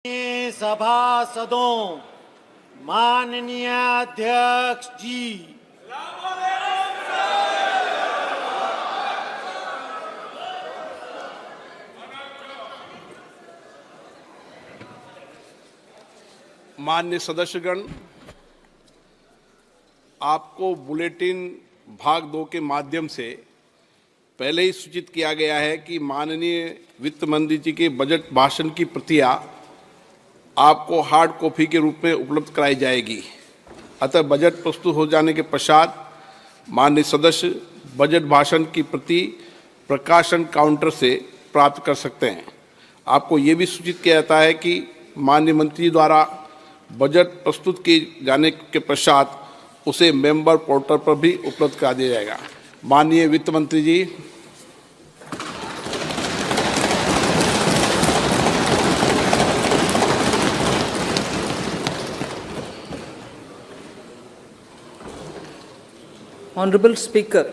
सभासदों, माननीय अध्यक्ष जी, माननीय सदस्यगण, आपको बुलेटिन भाग 2 के माध्यम से पहले ही सूचित किया गया है कि माननीय वित्त मंत्री जी के बजट भाषण की प्रतियां आपको हार्ड कॉपी के रूप में उपलब्ध कराई जाएगी। अतः बजट प्रस्तुत हो जाने के पश्चात माननीय सदस्य बजट भाषण की प्रति प्रकाशन काउंटर से प्राप्त कर सकते हैं। आपको ये भी सूचित किया जाता है कि माननीय मंत्री द्वारा बजट प्रस्तुत किए जाने के पश्चात उसे मेंबर पोर्टल पर भी उपलब्ध करा दिया जाएगा। माननीय वित्त मंत्री जी। Honorable Speaker,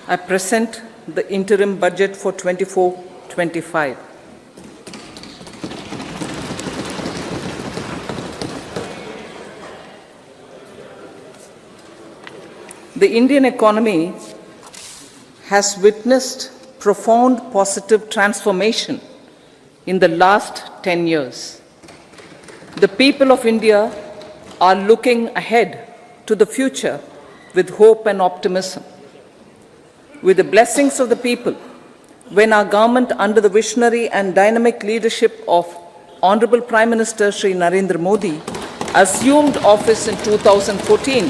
I present the interim budget for 24-25. The Indian economy has witnessed profound positive transformation in the last 10 years. The people of India are looking ahead to the future with hope and optimism. With the blessings of the people, when our government under the visionary and dynamic leadership of Honorable Prime Minister Shri Narendra Modi assumed office in 2014,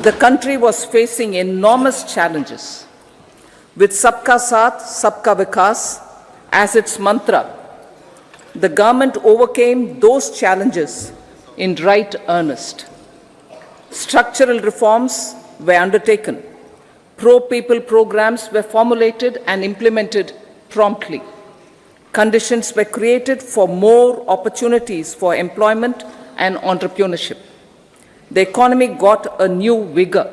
the country was facing enormous challenges. With Sabka Saath, Sabka Vikas as its mantra, the government overcame those challenges in right earnest. Structural reforms were undertaken. Pro-people programs were formulated and implemented promptly. Conditions were created for more opportunities for employment and entrepreneurship. The economy got a new vigor.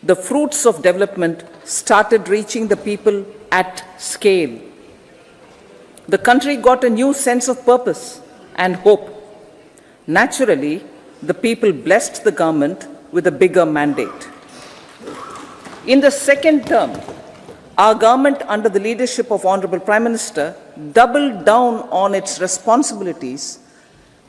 The fruits of development started reaching the people at scale. The country got a new sense of purpose and hope. Naturally, the people blessed the government with a bigger mandate. In the second term, our government under the leadership of Honorable Prime Minister doubled down on its responsibilities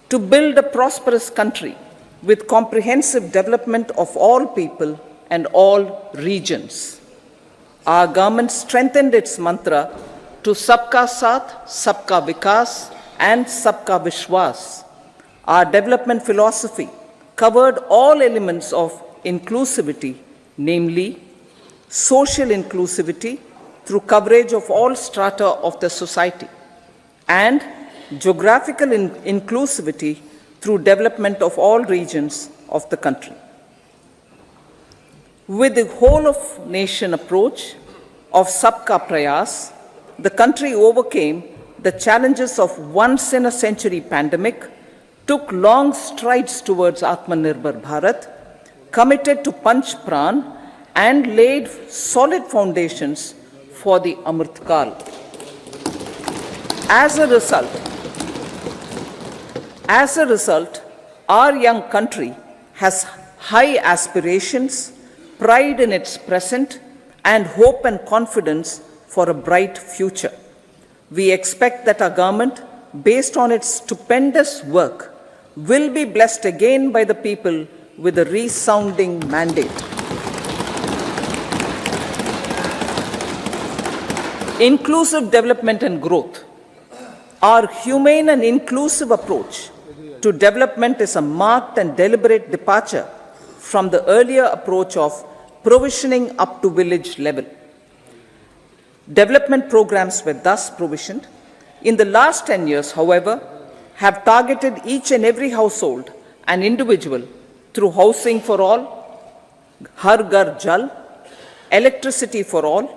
to build a prosperous country with comprehensive development of all people and all regions. Our government strengthened its mantra to Sabka Saath, Sabka Vikas and Sabka Vishwas. Our development philosophy covered all elements of inclusivity, namely social inclusivity through coverage of all strata of the society, and geographical inclusivity through development of all regions of the country. With the whole of nation approach of Sabka Prayas, the country overcame the challenges of once in a century pandemic, took long strides towards Atmanirbhar Bharat, committed to Panch Pran, and laid solid foundations for the Amrit Kal. As a result, our young country has high aspirations, pride in its present, and hope and confidence for a bright future. We expect that our government, based on its stupendous work, will be blessed again by the people with a resounding mandate. Inclusive development and growth. Our humane and inclusive approach to development is a marked and deliberate departure from the earlier approach of provisioning up to village level. Development programs were thus provisioned. In the last 10 years, however, have targeted each and every household and individual through housing for all, Har Ghar Jal, electricity for all,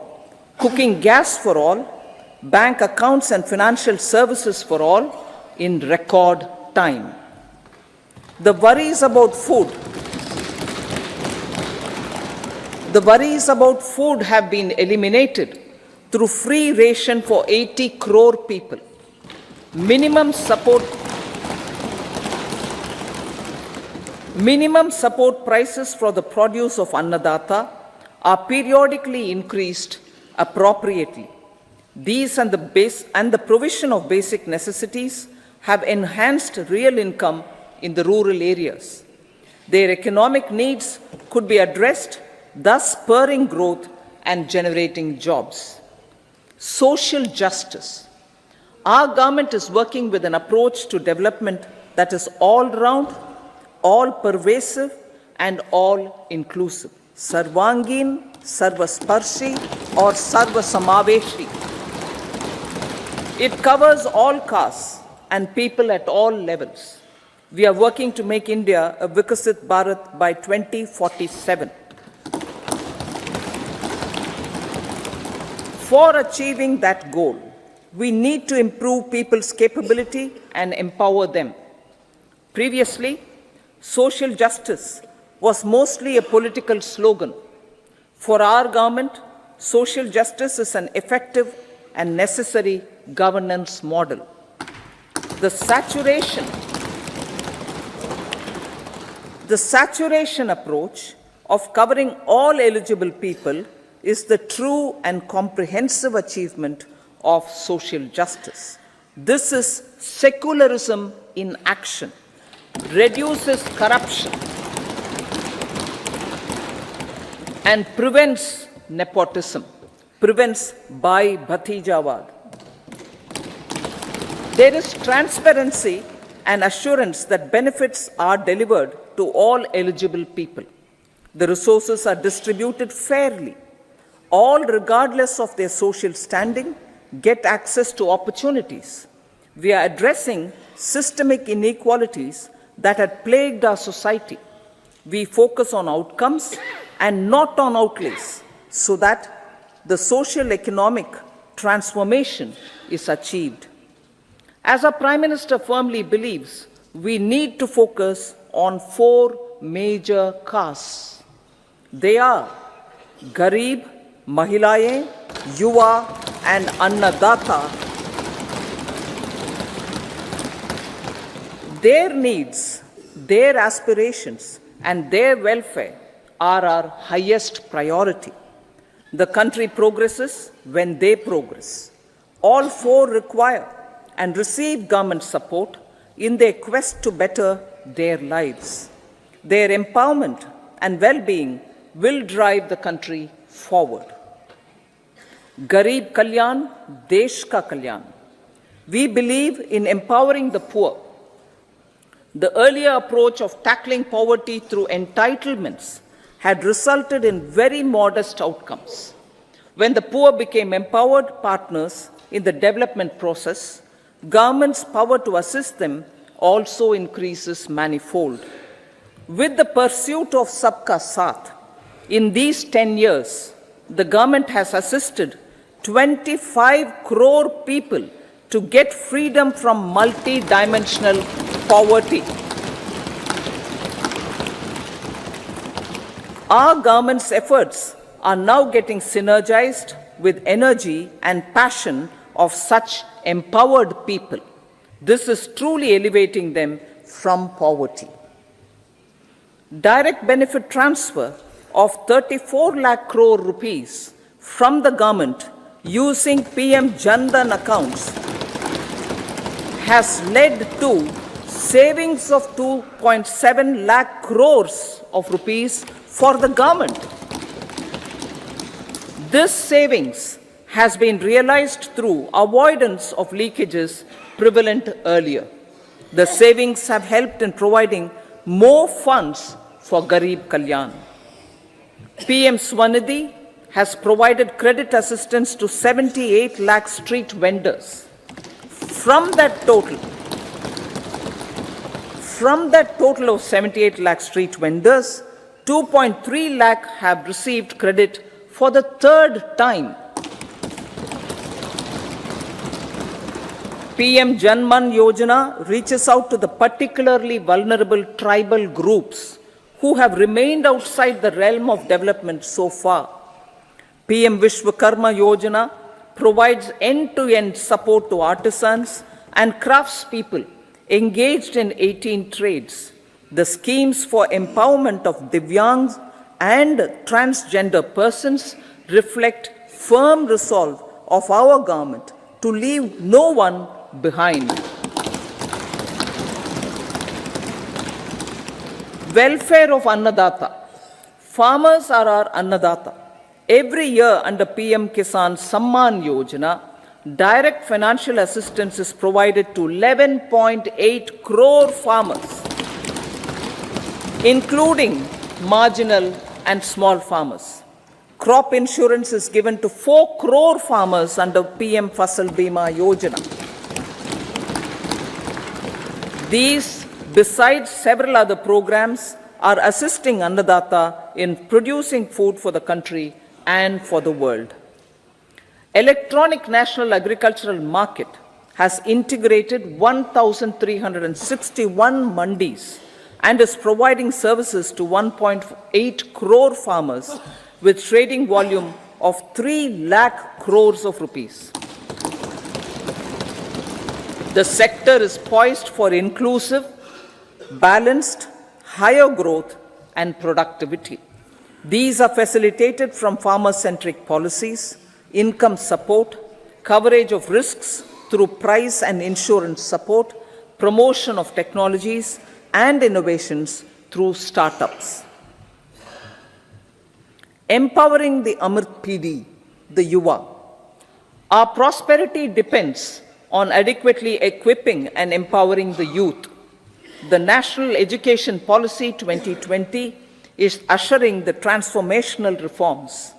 cooking gas for all, bank accounts and financial services for all in record time. The worries about food have been eliminated through free ration for 80 crore people. Minimum support prices for the produce of Annadata are periodically increased appropriately. These and the provision of basic necessities have enhanced real income in the rural areas. Their economic needs could be addressed, thus spurring growth and generating jobs. Social justice. Our government is working with an approach to development that is all-round, all-pervasive, and all-inclusive. Sarvangin, Sarvasparshi, or Sarvasamaveshi. It covers all castes and people at all levels. We are working to make India a Vikasit Bharat by 2047. For achieving that goal, we need to improve people's capability and empower them. Previously, social justice was mostly a political slogan. For our government, social justice is an effective and necessary governance model. The saturation approach of covering all eligible people is the true and comprehensive achievement of social justice. This is secularism in action, reduces corruption, and prevents nepotism, prevents Bhai Bhatijawad. There is transparency and assurance that benefits are delivered to all eligible people. The resources are distributed fairly. All, regardless of their social standing, get access to opportunities. We are addressing systemic inequalities that had plagued our society. We focus on outcomes and not on outlays so that the social economic transformation is achieved. As our Prime Minister firmly believes, we need to focus on 4 major castes. They are Garib, Mahilayein, Yuva, and Annadata. Their needs, their aspirations, and their welfare are our highest priority. The country progresses when they progress. All 4 require and receive government support in their quest to better their lives. Their empowerment and well-being will drive the country forward. Garib Kalyan, Desh Ka Kalyan. We believe in empowering the poor. The earlier approach of tackling poverty through entitlements had resulted in very modest outcomes. When the poor became empowered partners in the development process, government's power to assist them also increases manifold. With the pursuit of Sabka Saath, in these 10 years, the government has assisted 25 crore people to get freedom from multi-dimensional poverty. Our government's efforts are now getting synergized with energy and passion of such empowered people. This is truly elevating them from poverty. Direct benefit transfer of 34 lakh crore rupees from the government using PM Jan Dhan accounts has led to savings of 2.7 lakh crores of rupees for the government. This savings has been realized through avoidance of leakages prevalent earlier. The savings have helped in providing more funds for Garib Kalyan. PM Swanidhi has provided credit assistance to 78 lakh street vendors. From that total of 78 lakh street vendors, 2.3 lakh have received credit for the 3rd time. PM Janman Yojana reaches out to the particularly vulnerable tribal groups who have remained outside the realm of development so far. PM Vishwakarma Yojana provides end-to-end support to artisans, and craftspeople engaged in 18 trades, the schemes for empowerment of Divyangs and transgender persons reflect firm resolve of our government to leave no one behind. Welfare of Annadata. Farmers are our Annadata. Every year under PM Kisan Samman Yojana, direct financial assistance is provided to 11.8 crore farmers, including marginal and small farmers. Crop insurance is given to 4 crore farmers under PM Fasal Bima Yojana. These, besides several other programs, are assisting Annadata in producing food for the country and for the world. Electronic National Agricultural Market has integrated 1,361 mandis and is providing services to 1.8 crore farmers with trading volume of 3 lakh crores of rupees. The sector is poised for inclusive, balanced, higher growth and productivity. These are facilitated from farmer-centric policies, income support, coverage of risks through price and insurance support, promotion of technologies and innovations through startups. Empowering the Amrit PD, the Yuva. Our prosperity depends on adequately equipping and empowering the youth. The National Education Policy 2020 is ushering the transformational reforms.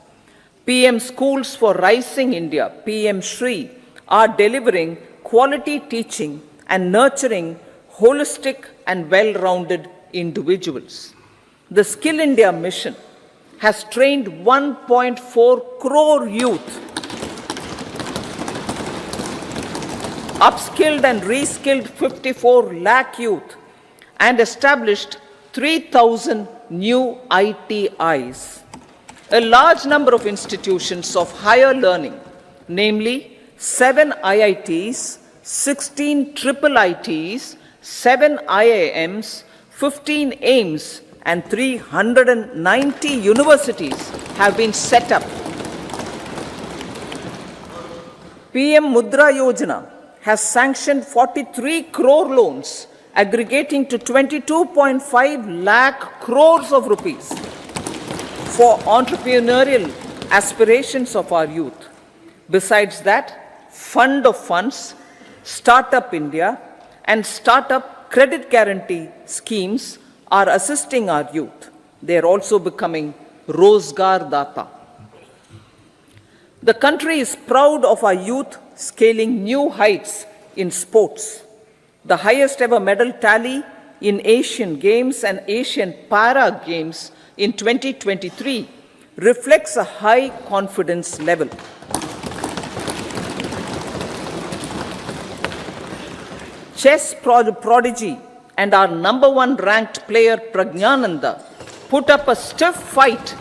PM Schools for Rising India, PM Shri, are delivering quality teaching and nurturing holistic and well-rounded individuals. The Skill India mission has trained 1.4 crore youth, upskilled and reskilled 54 lakh youth, and established 3,000 new ITIs. A large number of institutions of higher learning, namely 7 IITs, 16 triple ITs, 7 IIMs, 15 AIMS, and 390 universities have been set up. PM Mudra Yojana has sanctioned 43 crore loans aggregating to 22.5 lakh crores of rupees for entrepreneurial aspirations of our youth. Besides that, Fund of Funds, Startup India, and Startup Credit Guarantee schemes are assisting our youth. They are also becoming Rozgar Data. The country is proud of our youth scaling new heights in sports. The highest ever medal tally in Asian Games and Asian Para Games in 2023 reflects a high confidence level. Chess prodigy and our #1 ranked player Pragnananda put up a stiff fight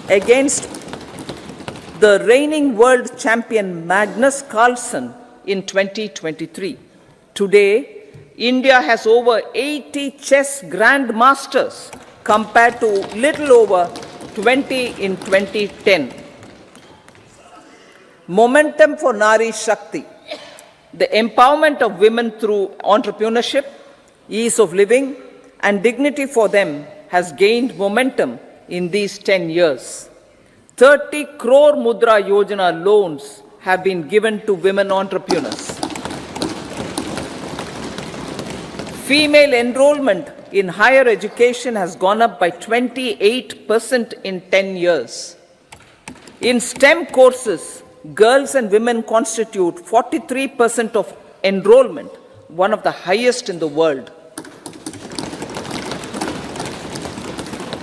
against the reigning world champion Magnus Carlsen in 2023. Today, India has over 80 chess grandmasters compared to little over 20 in 2010. Momentum for Nari Shakti. The empowerment of women through entrepreneurship, ease of living, and dignity for them has gained momentum in these 10 years. 30 crore Mudra Yojana loans have been given to women entrepreneurs. Female enrollment in higher education has gone up by 28% in 10 years. In STEM courses, girls and women constitute 43% of enrollment, one of the highest in the world.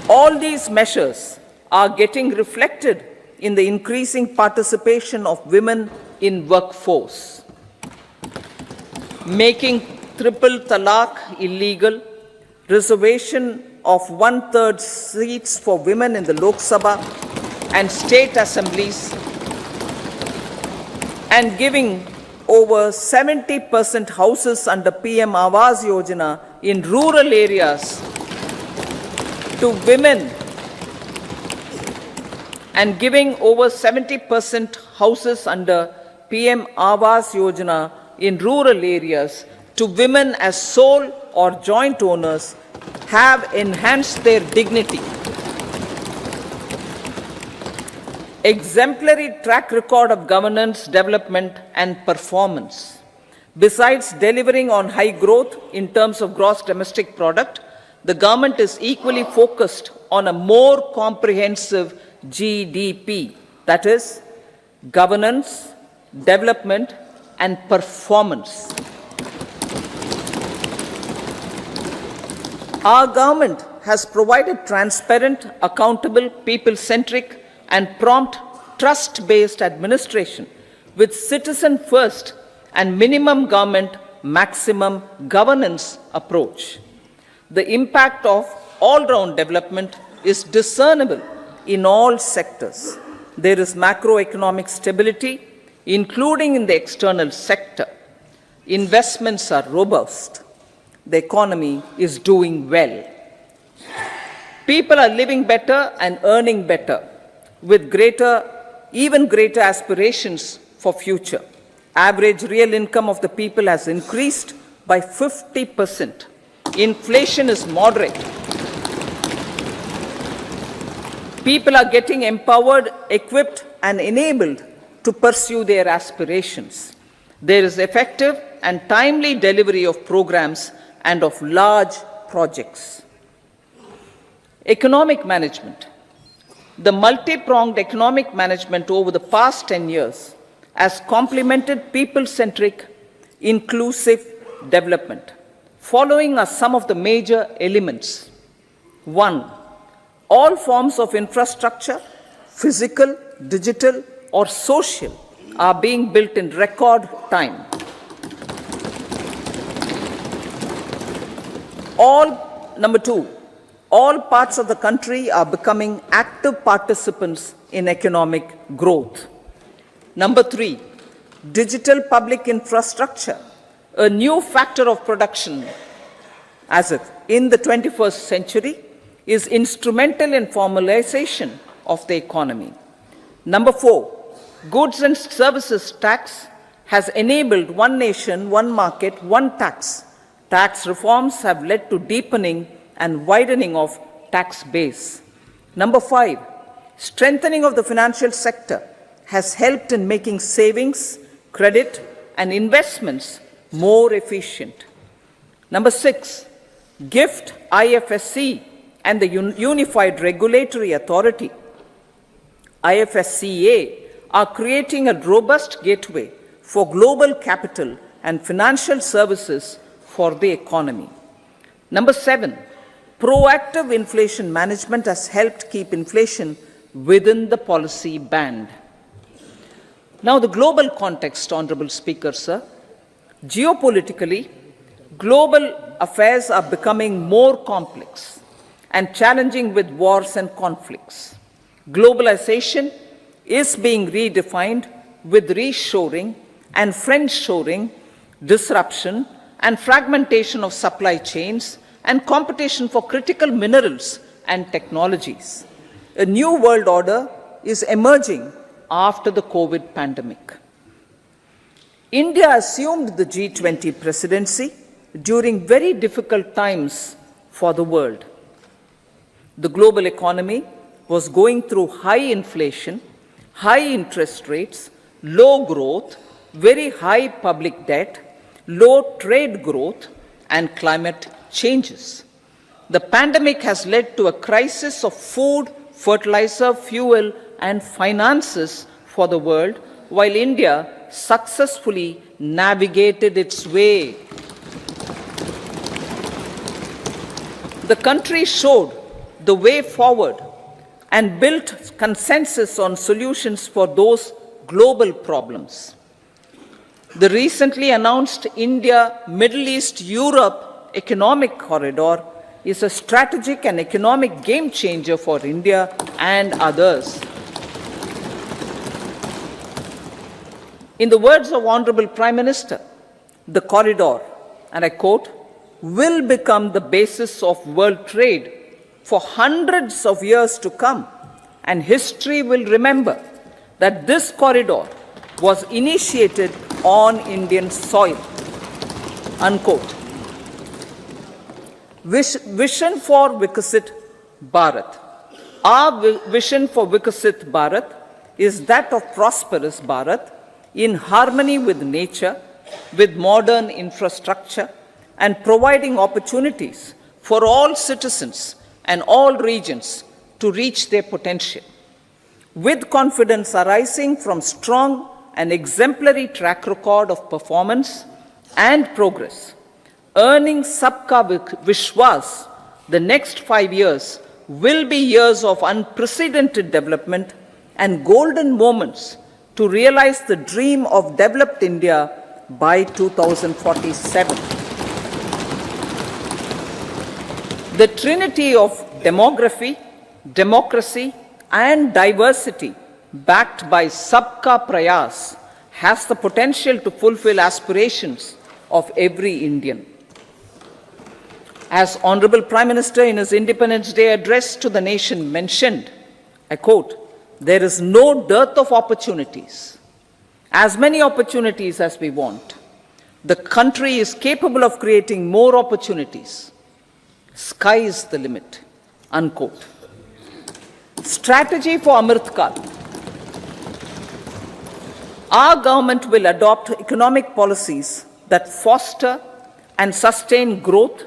All these measures are getting reflected in the increasing participation of women in workforce. Making triple talaq illegal, reservation of 1/3 seats for women in the Lok Sabha and state assemblies, and giving over 70% houses under PM Awas Yojana in rural areas to women and giving over 70% houses under PM Awas Yojana in rural areas to women as sole or joint owners have enhanced their dignity. Exemplary track record of governance, development and performance. Besides delivering on high growth in terms of gross domestic product, the government is equally focused on a more comprehensive GDP, that is, governance, development and performance. Our government has provided transparent, accountable, people-centric and prompt, trust-based administration with citizen first and minimum government, maximum governance approach. The impact of all-round development is discernible in all sectors. There is macroeconomic stability, including in the external sector. Investments are robust. The economy is doing well. People are living better and earning better, with even greater aspirations for future. Average real income of the people has increased by 50%. Inflation is moderate. People are getting empowered, equipped, and enabled to pursue their aspirations. There is effective and timely delivery of programs and of large projects. Economic management. The multi-pronged economic management over the past 10 years has complemented people-centric, inclusive development. Following are some of the major elements. 1. All forms of infrastructure, physical, digital, or social, are being built in record time. Number 2, all parts of the country are becoming active participants in economic growth. Number 3, digital public infrastructure, a new factor of production as if in the 21st century, is instrumental in formalization of the economy. Number 4, goods and services tax has enabled one nation, one market, one tax. Tax reforms have led to deepening and widening of tax base. Number 5, strengthening of the financial sector has helped in making savings, credit, and investments more efficient. Number 6, GIFT, IFSC, and the Unified Regulatory Authority, IFSCA, are creating a robust gateway for global capital and financial services for the economy. Number 7, proactive inflation management has helped keep inflation within the policy band. Now, the global context, Honorable Speaker, sir. Geopolitically, global affairs are becoming more complex and challenging with wars and conflicts. Globalization is being redefined with reshoring and friendshoring, disruption and fragmentation of supply chains and competition for critical minerals and technologies. A new world order is emerging after the COVID pandemic. India assumed the G20 presidency during very difficult times for the world. The global economy was going through high inflation, high interest rates, low growth, very high public debt, low trade growth, and climate changes. The pandemic has led to a crisis of food, fertilizer, fuel, and finances for the world, while India successfully navigated its way. The country showed the way forward and built consensus on solutions for those global problems. The recently announced India-Middle East-Europe economic corridor is a strategic and economic game changer for India and others. In the words of Honorable Prime Minister, the corridor, and I quote, will become the basis of world trade for hundreds of years to come, and history will remember that this corridor was initiated on Indian soil, unquote. Vision for Vikasit Bharat. Our vision for Vikasit Bharat is that of prosperous Bharat in harmony with nature, with modern infrastructure, and providing opportunities for all citizens and all regions to reach their potential. With confidence arising from strong and exemplary track record of performance and progress, earning Sabka Vishwas, the next 5 years will be years of unprecedented development and golden moments to realize the dream of developed India by 2047. The trinity of demography, democracy, and diversity backed by Sabka Prayas has the potential to fulfill aspirations of every Indian. As Honorable Prime Minister in his Independence Day address to the nation mentioned, I quote, there is no dearth of opportunities, as many opportunities as we want. The country is capable of creating more opportunities. Sky is the limit, unquote. Strategy for Amrit Kal. Our government will adopt economic policies that foster and sustain growth,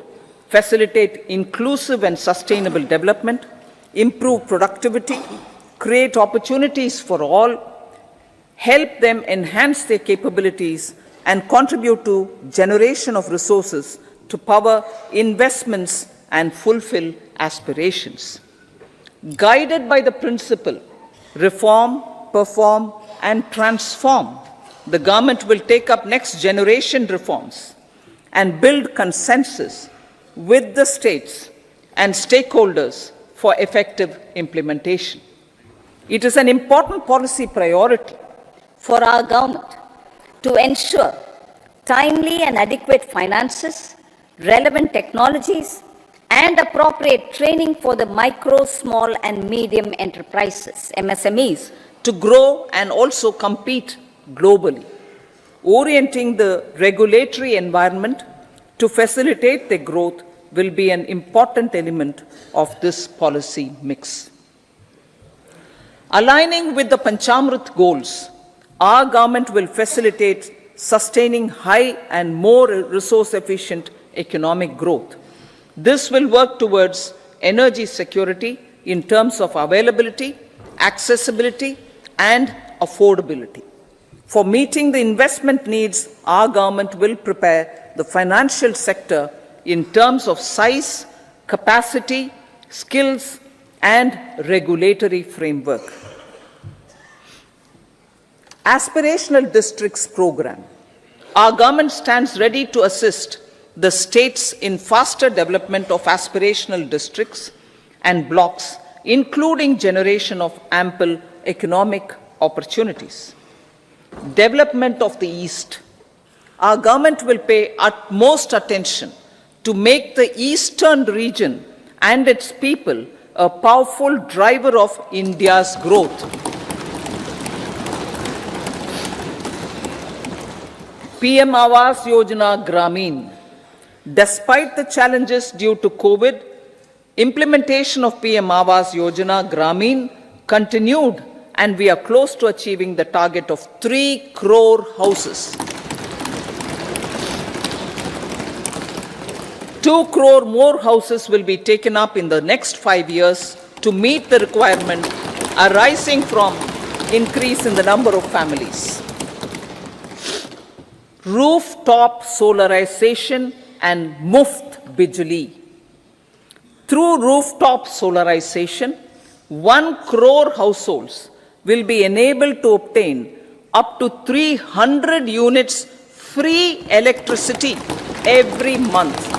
facilitate inclusive and sustainable development, improve productivity, create opportunities for all, help them enhance their capabilities, and contribute to generation of resources to power investments and fulfill aspirations. Guided by the principle, reform, perform, and transform, the government will take up next generation reforms and build consensus with the states and stakeholders for effective implementation. It is an important policy priority for our government to ensure timely and adequate finances, relevant technologies, and appropriate training for the micro, small, and medium enterprises, MSMEs, to grow and also compete globally. Orienting the regulatory environment to facilitate their growth will be an important element of this policy mix. Aligning with the Panchamrit goals, our government will facilitate sustaining high and more resource-efficient economic growth. This will work towards energy security in terms of availability, accessibility, and affordability. For meeting the investment needs, our government will prepare the financial sector in terms of size, capacity, skills, and regulatory framework. Aspirational Districts Program. Our government stands ready to assist the states in faster development of aspirational districts and blocks, including generation of ample economic opportunities. Development of the East. Our government will pay utmost attention to make the eastern region and its people a powerful driver of India's growth. PM Awas Yojana Grameen. Despite the challenges due to COVID, implementation of PM Awas Yojana Grameen continued, and we are close to achieving the target of 3 crore houses. 2 crore more houses will be taken up in the next 5 years to meet the requirement arising from increase in the number of families. Rooftop solarization and Muft Bijli. Through rooftop solarization, 1 crore households will be enabled to obtain up to 300 units free electricity every month.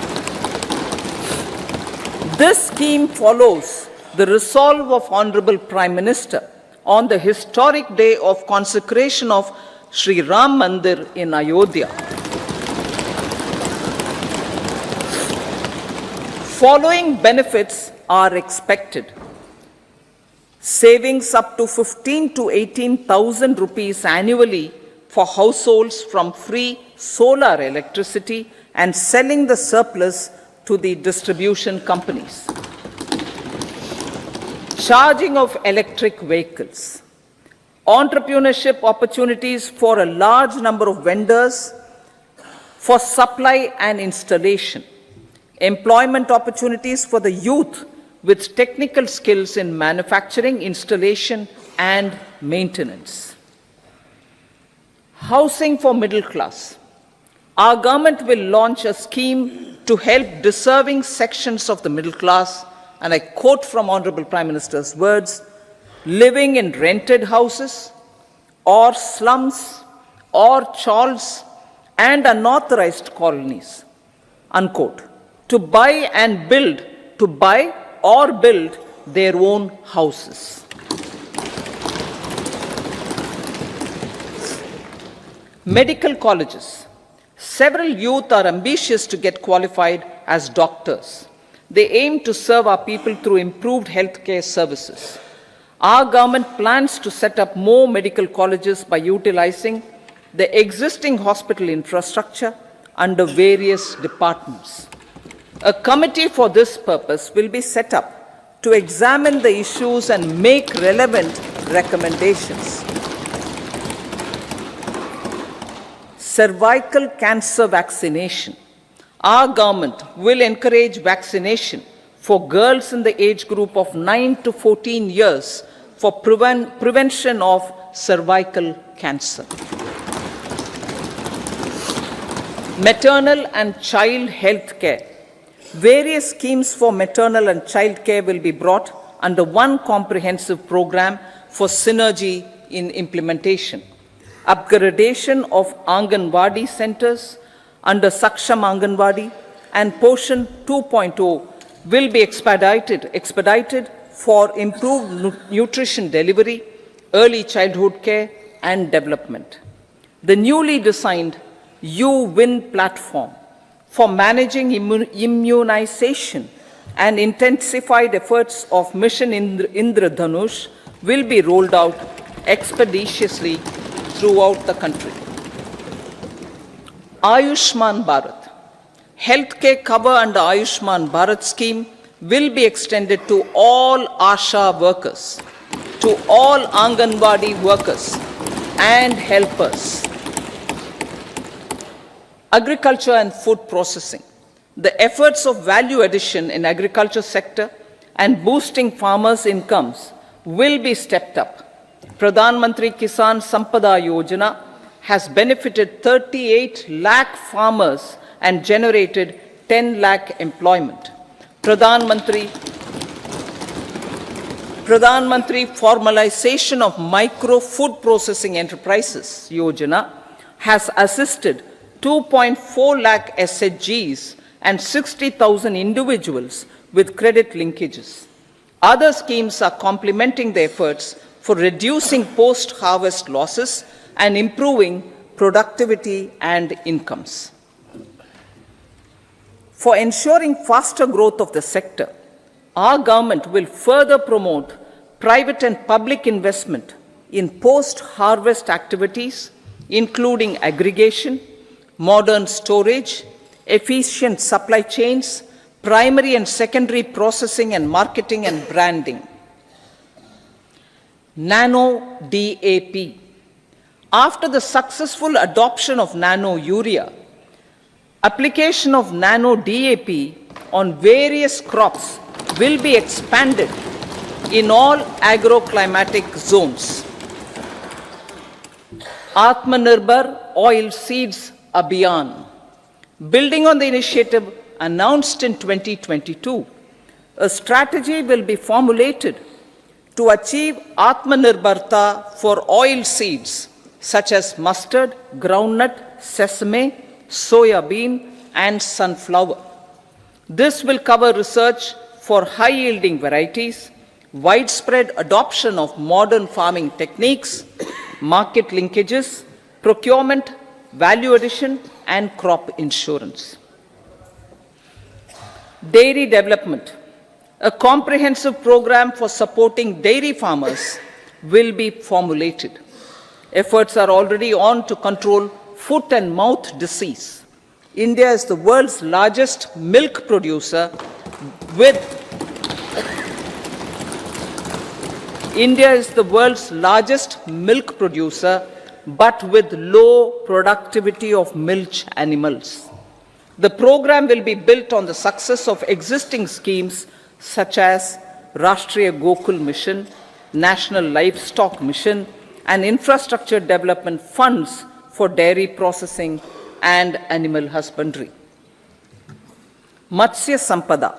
This scheme follows the resolve of Honorable Prime Minister on the historic day of consecration of Sri Ram Mandir in Ayodhya. Following benefits are expected. Savings up to 15 to 18,000 rupees annually for households from free solar electricity and selling the surplus to the distribution companies. Charging of electric vehicles. Entrepreneurship opportunities for a large number of vendors for supply and installation. Employment opportunities for the youth with technical skills in manufacturing, installation, and maintenance. Housing for middle class. Our government will launch a scheme to help deserving sections of the middle class, and I quote from Honorable Prime Minister's words, living in rented houses or slums or chawls and unauthorized colonies, unquote, to buy or build their own houses. Medical colleges. Several youth are ambitious to get qualified as doctors. They aim to serve our people through improved healthcare services. Our government plans to set up more medical colleges by utilizing the existing hospital infrastructure under various departments. A committee for this purpose will be set up to examine the issues and make relevant recommendations. Cervical cancer vaccination. Our government will encourage vaccination for girls in the age group of 9 to 14 years for prevention of cervical cancer. Maternal and child health care. Various schemes for maternal and child care will be brought under one comprehensive program for synergy in implementation. Upgradation of Anganwadi centers under Saksham Anganwadi and Poshan 2.0 will be expedited for improved nutrition delivery, early childhood care and development. The newly designed U-Win platform for managing immunization and intensified efforts of Mission Indradhanush will be rolled out expeditiously throughout the country. Ayushman Bharat. Healthcare cover under Ayushman Bharat scheme will be extended to all ASHA workers, to all Anganwadi workers and helpers. Agriculture and food processing. The efforts of value addition in agriculture sector and boosting farmers' incomes will be stepped up. Pradhan Mantri Kisan Sampada Yojana has benefited 38 lakh farmers and generated 10 lakh employment. Pradhan Mantri Formalization of Micro Food Processing Enterprises Yojana has assisted 2.4 lakh SHGs and 60,000 individuals with credit linkages. Other schemes are complementing the efforts for reducing post-harvest losses and improving productivity and incomes. For ensuring faster growth of the sector, our government will further promote private and public investment in post-harvest activities, including aggregation, modern storage, efficient supply chains, primary and secondary processing and marketing and branding. Nano DAP. After the successful adoption of nano urea, application of nano DAP on various crops will be expanded in all agroclimatic zones. Atmanirbhar Oil Seeds Abhiyan. Building on the initiative announced in 2022, a strategy will be formulated to achieve Atmanirbharta for oil seeds such as mustard, groundnut, sesame, soya bean, and sunflower. This will cover research for high-yielding varieties, widespread adoption of modern farming techniques, market linkages, procurement, value addition, and crop insurance. Dairy development. A comprehensive program for supporting dairy farmers will be formulated. Efforts are already on to control foot and mouth disease. India is the world's largest milk producer with but with low productivity of milch animals. The program will be built on the success of existing schemes such as Rashtriya Gokul Mission, National Livestock Mission, and infrastructure development funds for dairy processing and animal husbandry. Matsya Sampada.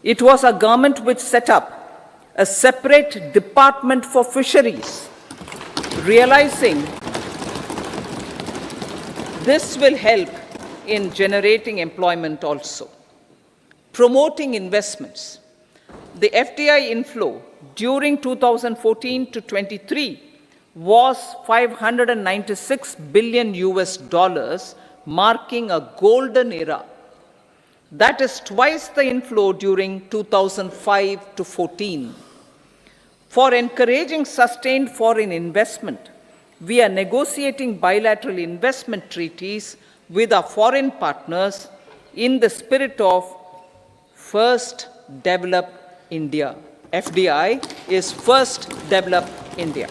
It was our government which set up a separate department for fisheries, realizing this will help in generating employment also. Promoting investments. The FDI inflow during 2014 to 23 was $596 billion, marking a golden era. That is twice the inflow during 2005 to 14. For encouraging sustained foreign investment, we are negotiating bilateral investment treaties with our foreign partners in the spirit of First Develop India. FDI is First Develop India.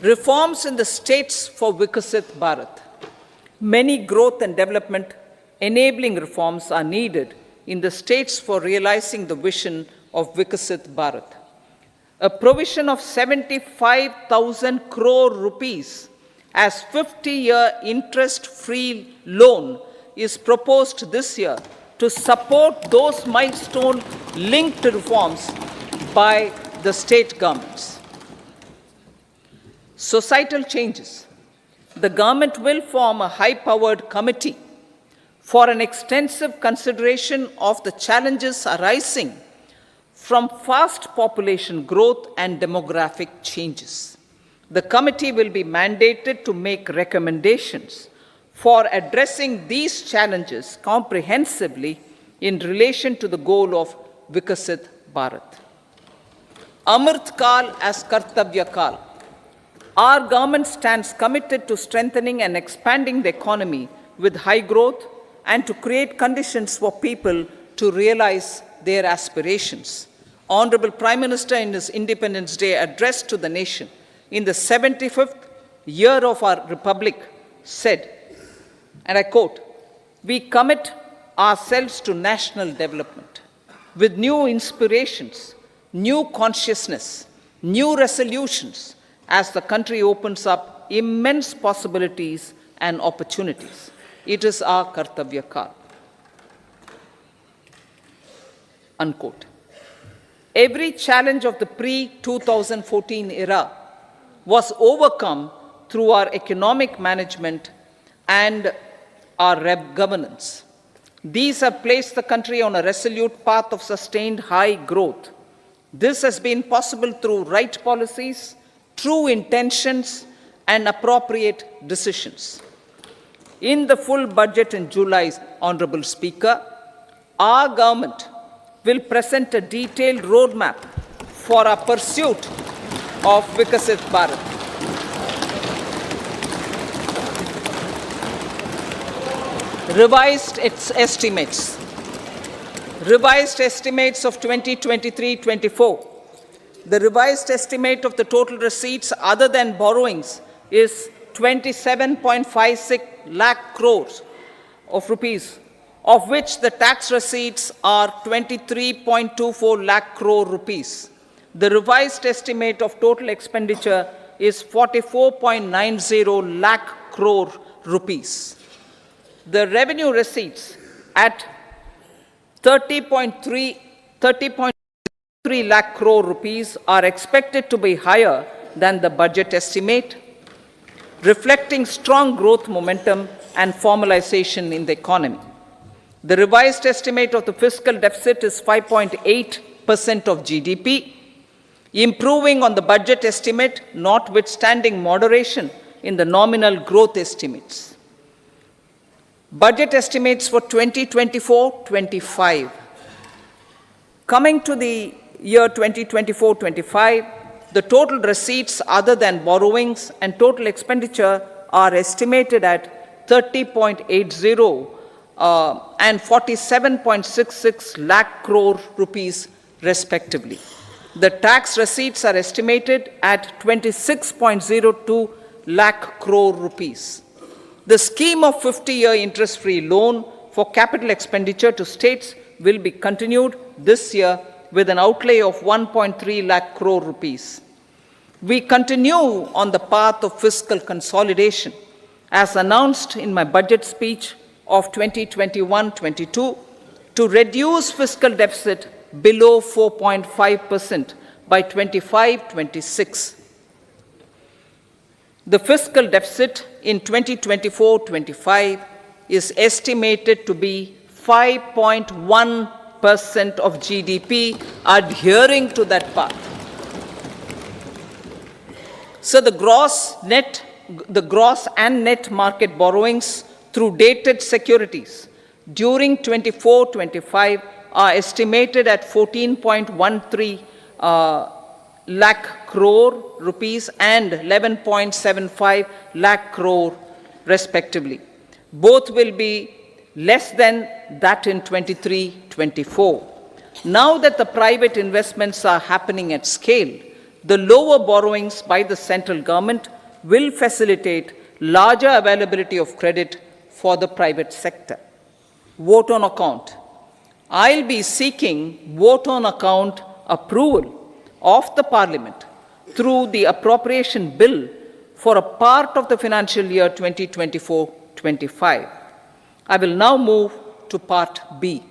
Reforms in the states for Vikasit Bharat. Many growth and development enabling reforms are needed in the states for realizing the vision of Vikasit Bharat. A provision of 75,000 crore rupees as 50-year interest-free loan is proposed this year to support those milestone-linked reforms by the state governments. Societal changes. The government will form a high-powered committee for an extensive consideration of the challenges arising from fast population growth and demographic changes. The committee will be mandated to make recommendations for addressing these challenges comprehensively in relation to the goal of Vikasit Bharat. Amrit Kal as Kartavya Kal. Our government stands committed to strengthening and expanding the economy with high growth and to create conditions for people to realize their aspirations. Honorable Prime Minister, in his Independence Day address to the nation in the 75th year of our Republic, said, and I quote, "We commit ourselves to national development with new inspirations, new consciousness, new resolutions as the country opens up immense possibilities and opportunities. It is our Kartavya Kal." Unquote. Every challenge of the pre-2014 era was overcome through our economic management and our governance. These have placed the country on a resolute path of sustained high growth. This has been possible through right policies, true intentions, and appropriate decisions. In the full budget in July, Honorable Speaker, our government will present a detailed roadmap for our pursuit of Vikasit Bharat. Revised estimates. Revised estimates of 2023-24. The revised estimate of the total receipts other than borrowings is 27.56 lakh crores of rupees, of which the tax receipts are 23.24 lakh crore rupees. The revised estimate of total expenditure is 44.90 lakh crore rupees. The revenue receipts at 30.3 lakh crore rupees are expected to be higher than the budget estimate, reflecting strong growth momentum and formalization in the economy. The revised estimate of the fiscal deficit is 5.8% of GDP. improving on the budget estimate notwithstanding moderation in the nominal growth estimates. Budget estimates for 2024-25. Coming to the year 2024-25, the total receipts other than borrowings and total expenditure are estimated at 30.80 and 47.66 lakh crore rupees respectively. The tax receipts are estimated at 26.02 lakh crore rupees. The scheme of 50-year interest-free loan for capital expenditure to states will be continued this year with an outlay of 1.3 lakh crore rupees. We continue on the path of fiscal consolidation, as announced in my budget speech of 2021-22, to reduce fiscal deficit below 4.5% by 25-26. The fiscal deficit in 2024-25 is estimated to be 5.1% of GDP, adhering to that path. So the gross and net market borrowings through dated securities during 24-25 are estimated at 14.13 lakh crore rupees and 11.75 lakh crore respectively. Both will be less than that in 23-24. Now that the private investments are happening at scale, the lower borrowings by the central government will facilitate larger availability of credit for the private sector. Vote on account. I'll be seeking vote on account approval of the Parliament through the appropriation bill for a part of the financial year 2024-25. I will now move to Part B.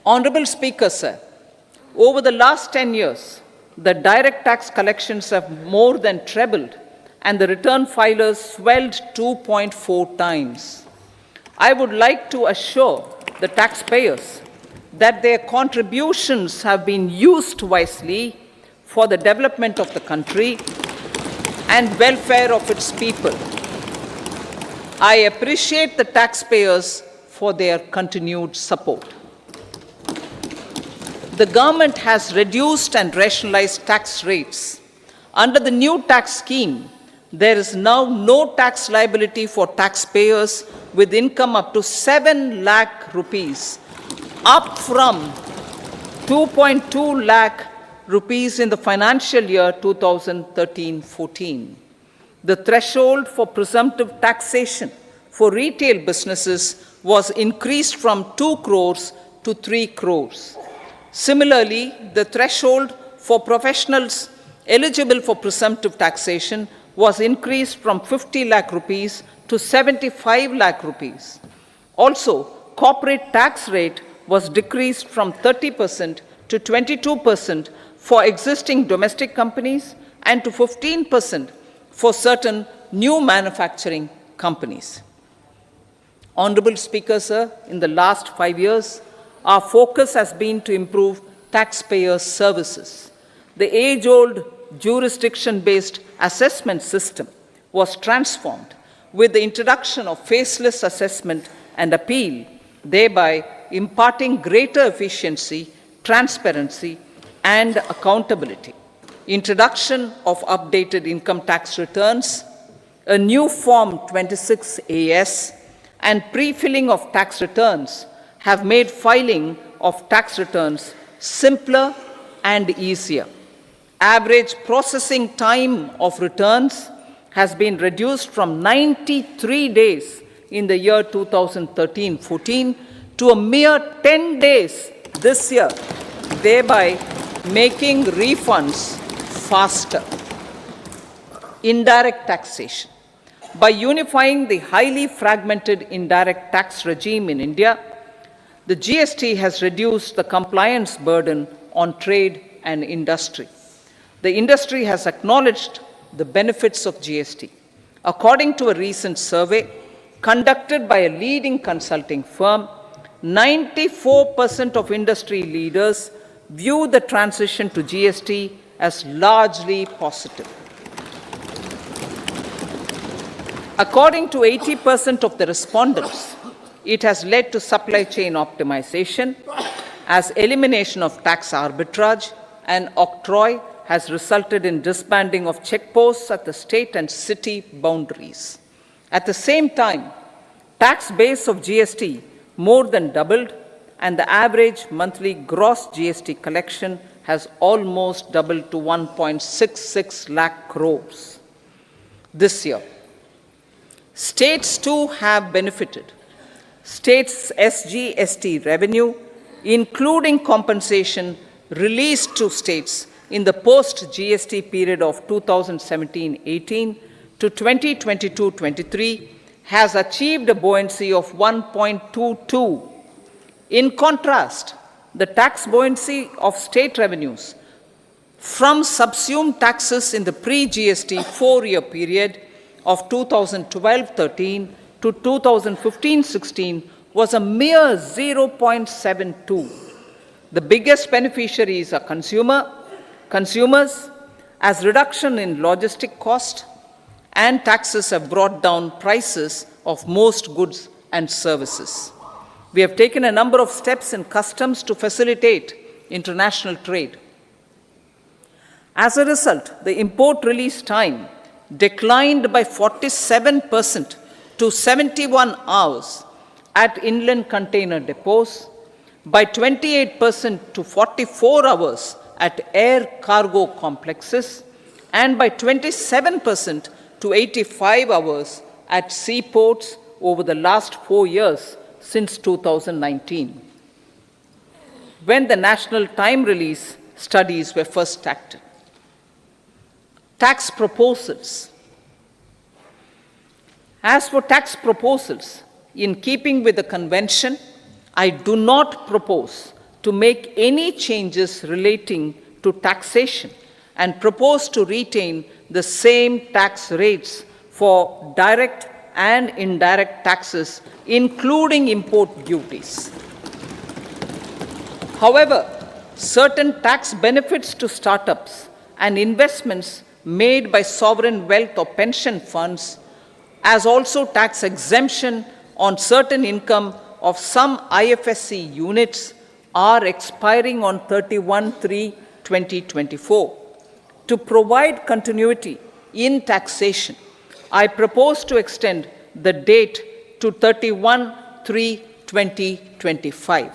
Honorable Speaker, sir, over the last 10 years, the direct tax collections have more than trebled and the return filers swelled 2.4 times. I would like to assure the taxpayers that their contributions have been used wisely for the development of the country and welfare of its people. I appreciate the taxpayers for their continued support. The government has reduced and rationalized tax rates. Under the new tax scheme, there is now no tax liability for taxpayers with income up to 7 lakh rupees, up from 2.2 lakh rupees in the financial year 2013-14. The threshold for presumptive taxation for retail businesses was increased from 2 crores to 3 crores. Similarly, the threshold for professionals eligible for presumptive taxation was increased from 50 lakh rupees to 75 lakh rupees. Also, corporate tax rate was decreased from 30% to 22% for existing domestic companies and to 15% for certain new manufacturing companies. Honorable Speaker, sir, in the last 5 years, our focus has been to improve taxpayer services. The age-old jurisdiction-based assessment system was transformed with the introduction of faceless assessment and appeal, thereby imparting greater efficiency, transparency, and accountability. Introduction of updated income tax returns, a new Form 26AS, and pre-filling of tax returns have made filing of tax returns simpler and easier. Average processing time of returns has been reduced from 93 days in the year 2013-14 to a mere 10 days this year, thereby making refunds faster. Indirect taxation. By unifying the highly fragmented indirect tax regime in India, the GST has reduced the compliance burden on trade and industry. The industry has acknowledged the benefits of GST. According to a recent survey conducted by a leading consulting firm, 94% of industry leaders view the transition to GST as largely positive. According to 80% of the respondents, it has led to supply chain optimization, as elimination of tax arbitrage and octroi has resulted in disbanding of checkposts at the state and city boundaries. At the same time, tax base of GST more than doubled, and the average monthly gross GST collection has almost doubled to 1.66 lakh crores this year. States too have benefited. States' SGST revenue, including compensation released to states in the post-GST period of 2017-18 to 2022-23, has achieved a buoyancy of 1.22. In contrast, the tax buoyancy of state revenues from subsumed taxes in the pre-GST four-year period of 2012-13 to 2015-16 was a mere 0.72. The biggest beneficiaries are consumers, as reduction in logistic cost and taxes have brought down prices of most goods and services. We have taken a number of steps in customs to facilitate international trade. As a result, the import release time declined by 47% to 71 hours at inland container depots, by 28% to 44 hours at air cargo complexes, and by 27% to 85 hours at seaports over the last 4 years since 2019, when the national time release studies were first started. Tax proposals. As for tax proposals, in keeping with the convention, I do not propose to make any changes relating to taxation and propose to retain the same tax rates for direct and indirect taxes, including import duties. However, certain tax benefits to startups and investments made by sovereign wealth or pension funds, as also tax exemption on certain income of some IFSC units, are expiring on 31/3/2024. To provide continuity in taxation, I propose to extend the date to 31/3/2025.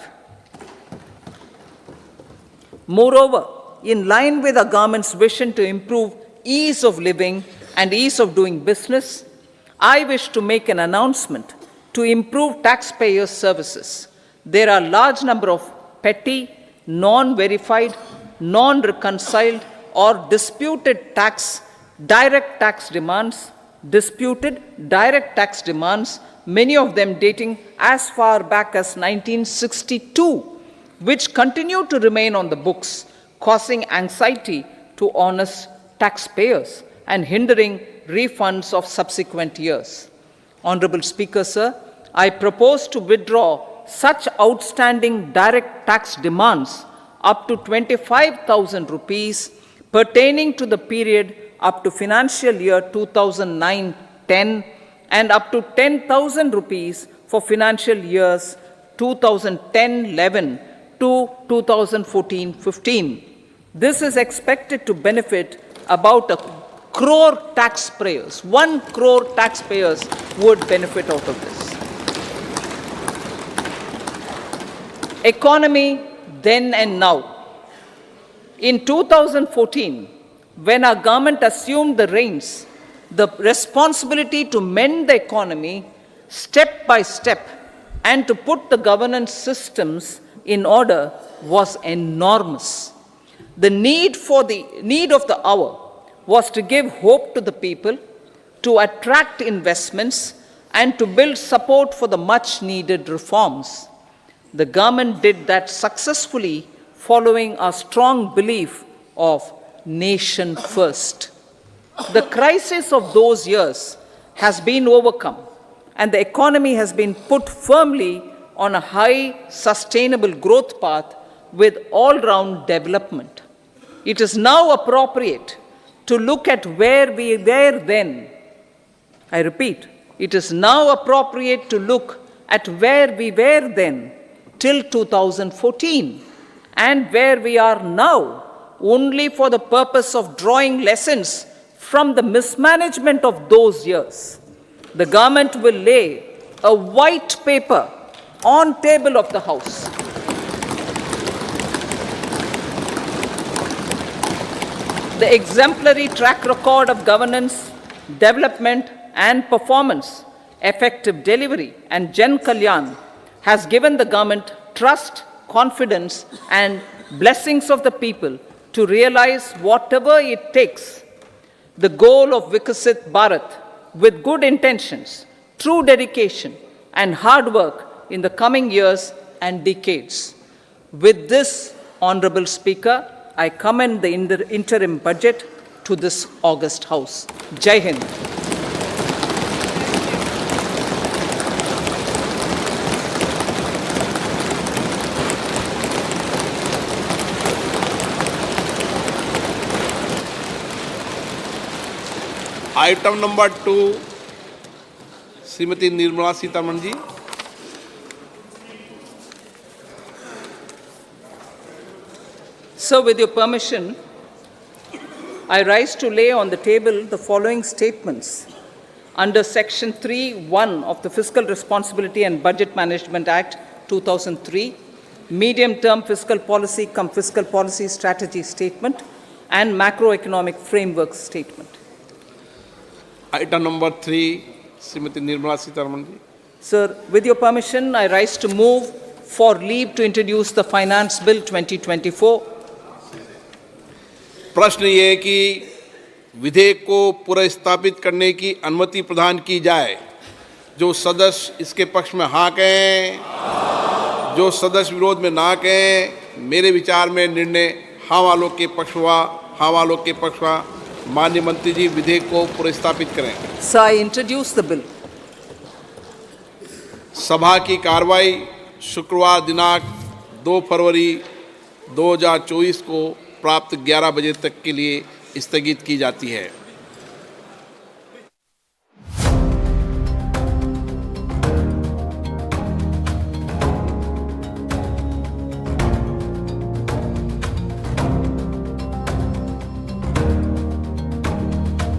Moreover, in line with the government's vision to improve ease of living and ease of doing business, I wish to make an announcement to improve taxpayer services. There are a large number of petty, non-verified, non-reconciled, or disputed direct tax demands, many of them dating as far back as 1962, which continue to remain on the books, causing anxiety to honest taxpayers and hindering refunds of subsequent years. Honorable Speaker, sir, I propose to withdraw such outstanding direct tax demands up to 25,000 rupees pertaining to the period up to financial year 2009-10 and up to 10,000 rupees for financial years 2010-11 to 2014-15. This is expected to benefit about 1 crore taxpayers. 1 crore taxpayers would benefit out of this. Economy then and now. In 2014, when our government assumed the reins, the responsibility to mend the economy step by step and to put the governance systems in order was enormous. The need of the hour was to give hope to the people, to attract investments, and to build support for the much needed reforms. The government did that successfully, following a strong belief of nation first. The crisis of those years has been overcome, and the economy has been put firmly on a high, sustainable growth path with all-round development. It is now appropriate to look at where we were then. I repeat, it is now appropriate to look at where we were then till 2014 and where we are now, only for the purpose of drawing lessons from the mismanagement of those years. The government will lay a white paper on table of the House. The exemplary track record of governance, development and performance, effective delivery and Jan Kalyan has given the government trust, confidence and blessings of the people to realize whatever it takes, the goal of Vikasit Bharat with good intentions, true dedication and hard work in the coming years and decades. With this, Honorable Speaker, I commend the interim budget to this august House. Jai Hind. Item number 2 Shrimati Nirmala Sitharaman ji. So, with your permission, I rise to lay on the table the following statements under Section 3(1) of the Fiscal Responsibility and Budget Management Act 2003, Medium-Term Fiscal Policy cum Fiscal Policy Strategy Statement and Macroeconomic Framework Statement. Item number 3 Shrimati Nirmala Sitharaman ji. Sir, with your permission, I rise to move for leave to introduce the Finance Bill 2024. प्रश्न ये है कि विधेयक को पुनर्स्थापित करने की अनुमति प्रदान की जाए। जो सदस्य इसके पक्ष में हाँ कहें, जो सदस्य विरोध में ना कहें। मेरे विचार में निर्णय हाँ वालों के पक्ष हुआ, हाँ वालों के पक्ष हुआ। माननीय मंत्री जी विधेयक को पुनर्स्थापित करें। Sir, I introduce the bill. सभा की कार्रवाई शुक्रवार दिनांक 2 फरवरी 2024 को प्राप्त 11 बजे तक के लिए स्थगित की जाती है।